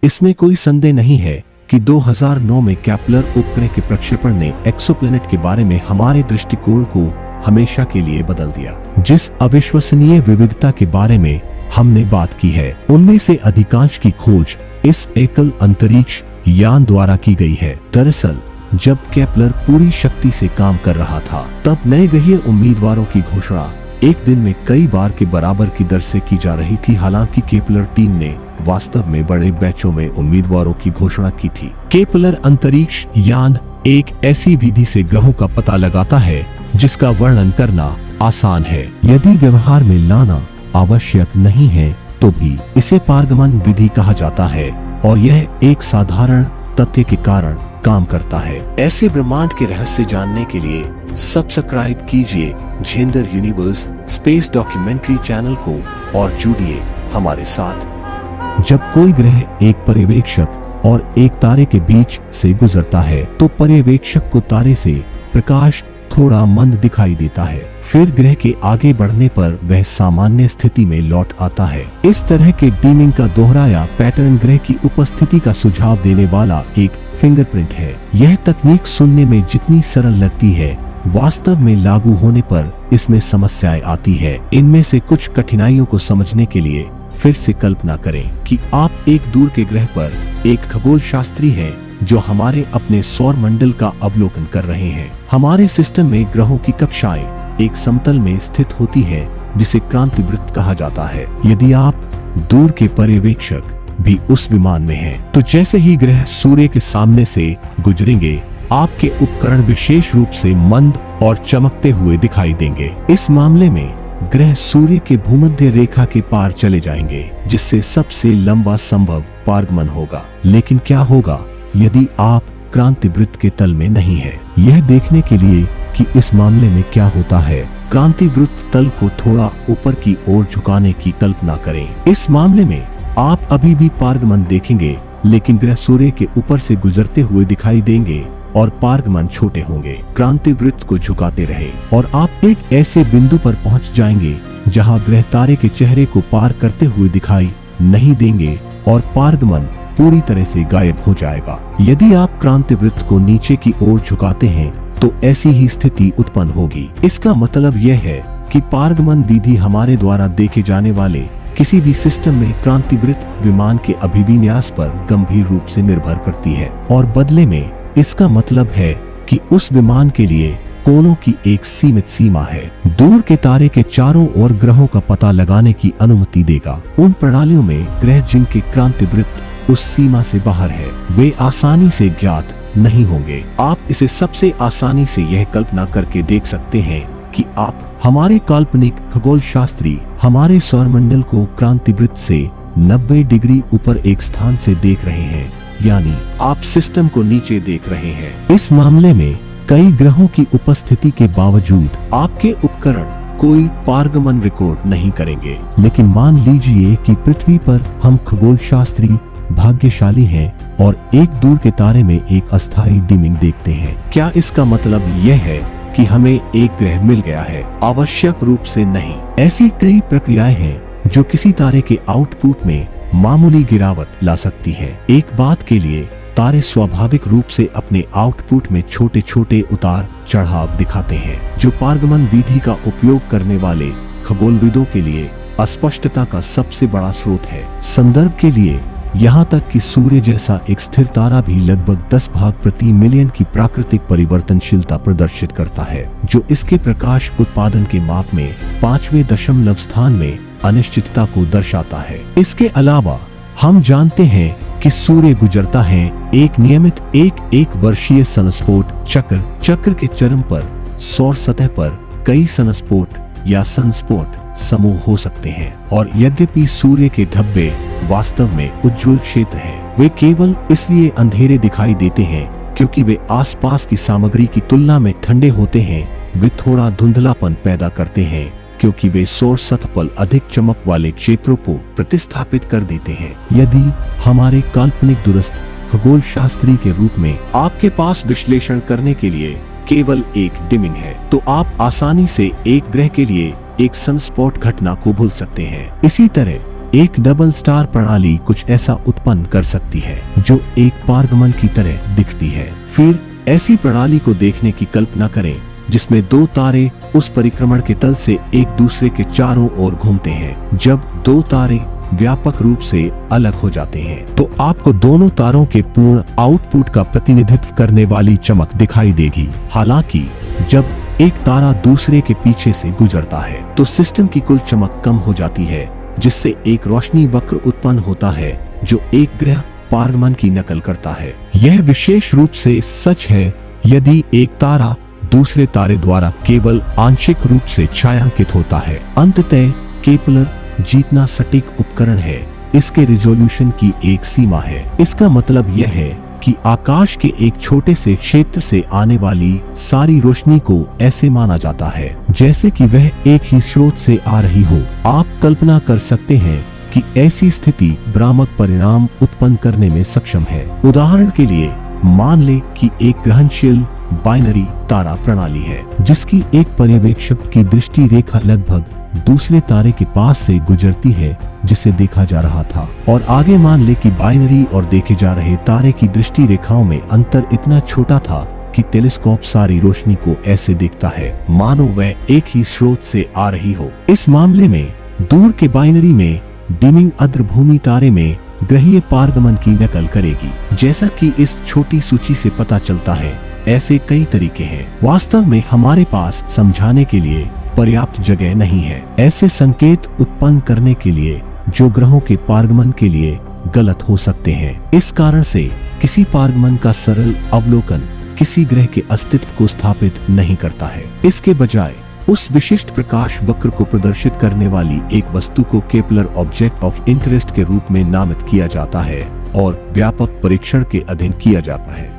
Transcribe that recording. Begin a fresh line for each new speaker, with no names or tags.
इसमें कोई संदेह नहीं है कि 2009 में केपलर उपग्रह के प्रक्षेपण ने एक्सोप्लैनेट के बारे में हमारे दृष्टिकोण को हमेशा के लिए बदल दिया। जिस अविश्वसनीय विविधता के बारे में हमने बात की है, उनमें से अधिकांश की खोज इस एकल अंतरिक्ष यान द्वारा की गई है। दरअसल जब केपलर पूरी शक्ति से काम कर रहा था, तब नए ग्रहीय उम्मीदवारों की घोषणा एक दिन में कई बार के बराबर की दर से की जा रही थी। हालांकि केपलर टीम ने वास्तव में बड़े बैचों में उम्मीदवारों की घोषणा की थी। केपलर अंतरिक्ष यान एक ऐसी विधि से ग्रहों का पता लगाता है जिसका वर्णन करना आसान है, यदि व्यवहार में लाना आवश्यक नहीं है तो भी इसे पारगमन विधि कहा जाता है, और यह एक साधारण तथ्य के कारण काम करता है। ऐसे ब्रह्मांड के रहस्य जानने के लिए सब्सक्राइब कीजिए gender universe space documentary channel को और जुड़िए हमारे साथ। जब कोई ग्रह एक पर्यवेक्षक और एक तारे के बीच से गुजरता है तो पर्यवेक्षक को तारे से प्रकाश थोड़ा मंद दिखाई देता है। फिर ग्रह के आगे बढ़ने पर वह सामान्य स्थिति में लौट आता है। इस तरह के डीमिंग का दोहराया पैटर्न ग्रह की उपस्थिति का सुझाव देने वाला एक फिंगरप्रिंट है। यह तकनीक सुनने में जितनी सरल लगती है, वास्तव में लागू होने पर इसमें समस्याएं आती है। इनमें से कुछ कठिनाइयों को समझने के लिए फिर से कल्पना करें कि आप एक दूर के ग्रह पर एक खगोल शास्त्री हैं जो हमारे अपने सौर मंडल का अवलोकन कर रहे हैं। हमारे सिस्टम में ग्रहों की कक्षाएं एक समतल में स्थित होती है जिसे क्रांति वृत्त कहा जाता है। यदि आप दूर के पर्यवेक्षक भी उस विमान में हैं, तो जैसे ही ग्रह सूर्य के सामने से गुजरेंगे, आपके उपकरण विशेष रूप से मंद और चमकते हुए दिखाई देंगे। इस मामले में ग्रह सूर्य के भूमध्य रेखा के पार चले जाएंगे, जिससे सबसे लंबा संभव पारगमन होगा। लेकिन क्या होगा यदि आप क्रांति वृत्त के तल में नहीं है? यह देखने के लिए कि इस मामले में क्या होता है, क्रांति वृत्त तल को थोड़ा ऊपर की ओर झुकाने की कल्पना करें। इस मामले में आप अभी भी पारगमन देखेंगे, लेकिन ग्रह सूर्य के ऊपर से गुजरते हुए दिखाई देंगे और पारगमन छोटे होंगे। क्रांति वृत्त को झुकाते रहे और आप एक ऐसे बिंदु पर पहुंच जाएंगे जहां ग्रह तारे के चेहरे को पार करते हुए दिखाई नहीं देंगे और पारगमन पूरी तरह से गायब हो जाएगा। यदि आप क्रांति वृत्त को नीचे की ओर झुकाते हैं तो ऐसी ही स्थिति उत्पन्न होगी। इसका मतलब यह है कि पारगमन विधि हमारे द्वारा देखे जाने वाले किसी भी सिस्टम में क्रांति वृत्त विमान के अभिविन्यास पर गंभीर रूप से निर्भर करती है, और बदले में इसका मतलब है कि उस विमान के लिए कोणों की एक सीमित सीमा है। दूर के तारे के चारों ओर ग्रहों का पता लगाने की अनुमति देगा। उन प्रणालियों में ग्रह जिनके क्रांति वृत्त उस सीमा से बाहर है, वे आसानी से ज्ञात नहीं होंगे। आप इसे सबसे आसानी से यह कल्पना करके देख सकते हैं कि आप हमारे काल्पनिक खगोल शास्त्री हमारे सौरमंडल को क्रांति वृत्त से 90 डिग्री ऊपर एक स्थान से देख रहे हैं, यानी आप सिस्टम को नीचे देख रहे हैं। इस मामले में कई ग्रहों की उपस्थिति के बावजूद आपके उपकरण कोई पारगमन रिकॉर्ड नहीं करेंगे। लेकिन मान लीजिए कि पृथ्वी पर हम खगोल शास्त्री भाग्यशाली हैं और एक दूर के तारे में एक अस्थायी डिमिंग देखते हैं। क्या इसका मतलब यह है कि हमें एक ग्रह मिल गया है? आवश्यक रूप से नहीं। ऐसी कई प्रक्रियाएं हैं जो किसी तारे के आउटपुट में मामूली गिरावट ला सकती है। एक बात के लिए, तारे स्वाभाविक रूप से अपने आउटपुट में छोटे छोटे उतार चढ़ाव दिखाते हैं, जो पारगमन विधि का उपयोग करने वाले खगोलविदों के लिए अस्पष्टता का सबसे बड़ा स्रोत है। संदर्भ के लिए, यहाँ तक कि सूर्य जैसा एक स्थिर तारा भी लगभग 10 भाग प्रति मिलियन की प्राकृतिक परिवर्तनशीलता प्रदर्शित करता है, जो इसके प्रकाश उत्पादन के माप में 5वें दशमलव स्थान में अनिश्चितता को दर्शाता है। इसके अलावा हम जानते हैं कि सूर्य गुजरता है एक नियमित एक वर्षीय सनस्पोट चक्र के चरम पर सौर सतह पर कई सनस्पोट या सनस्पोट समूह हो सकते हैं, और यद्यपि सूर्य के धब्बे वास्तव में उज्ज्वल क्षेत्र हैं, वे केवल इसलिए अंधेरे दिखाई देते हैं क्योंकि वे आसपास की सामग्री की तुलना में ठंडे होते हैं। वे थोड़ा धुंधलापन पैदा करते हैं क्योंकि वे सौर सतह पर अधिक चमक वाले क्षेत्रों को प्रतिस्थापित कर देते हैं। यदि हमारे काल्पनिक दूरस्थ खगोल शास्त्री के रूप में आपके पास विश्लेषण करने के लिए केवल एक डिमिंग है, तो आप आसानी से एक ग्रह के लिए एक सनस्पॉट घटना को भूल सकते हैं। इसी तरह एक डबल स्टार प्रणाली कुछ ऐसा उत्पन्न कर सकती है जो एक पारगमन की तरह दिखती है। फिर ऐसी प्रणाली को देखने की कल्पना करें जिसमें दो तारे उस परिक्रमण के तल से एक दूसरे के चारों ओर घूमते हैं। जब दो तारे व्यापक रूप से अलग हो जाते हैं तो आपको दोनों तारों के पूर्ण आउटपुट का प्रतिनिधित्व करने वाली चमक दिखाई देगी। हालांकि जब एक तारा दूसरे के पीछे से गुजरता है तो सिस्टम की कुल चमक कम हो जाती है, जिससे एक रोशनी वक्र उत्पन्न होता है जो एक ग्रह पारगमन की नकल करता है। यह विशेष रूप से सच है यदि एक तारा दूसरे तारे द्वारा केवल आंशिक रूप से छायांकित होता है। अंततः केपलर जितना सटीक उपकरण है, इसके रिजोल्यूशन की एक सीमा है। इसका मतलब यह है कि आकाश के एक छोटे से क्षेत्र से आने वाली सारी रोशनी को ऐसे माना जाता है जैसे कि वह एक ही स्रोत से आ रही हो। आप कल्पना कर सकते हैं कि ऐसी स्थिति भ्रामक परिणाम उत्पन्न करने में सक्षम है। उदाहरण के लिए मान ले कि एक ग्रहणशील बाइनरी तारा प्रणाली है जिसकी एक पर्यवेक्षक की दृष्टि रेखा लगभग दूसरे तारे के पास से गुजरती है जिसे देखा जा रहा था, और आगे मान ले कि बाइनरी और देखे जा रहे तारे की दृष्टि रेखाओं में अंतर इतना छोटा था कि टेलीस्कोप सारी रोशनी को ऐसे देखता है मानो वह एक ही स्रोत से आ रही हो। इस मामले में दूर के बाइनरी में डिमिंग अग्रभूमि तारे में ग्रहीय पारगमन की नकल करेगी। जैसा कि इस छोटी सूची से पता चलता है, ऐसे कई तरीके हैं। वास्तव में हमारे पास समझाने के लिए पर्याप्त जगह नहीं है ऐसे संकेत उत्पन्न करने के लिए जो ग्रहों के पारगमन के लिए गलत हो सकते हैं। इस कारण से किसी पारगमन का सरल अवलोकन किसी ग्रह के अस्तित्व को स्थापित नहीं करता है। इसके बजाय उस विशिष्ट प्रकाश वक्र को प्रदर्शित करने वाली एक वस्तु को केपलर ऑब्जेक्ट ऑफ इंटरेस्ट के रूप में नामित किया जाता है और व्यापक परीक्षण के अधीन किया जाता है।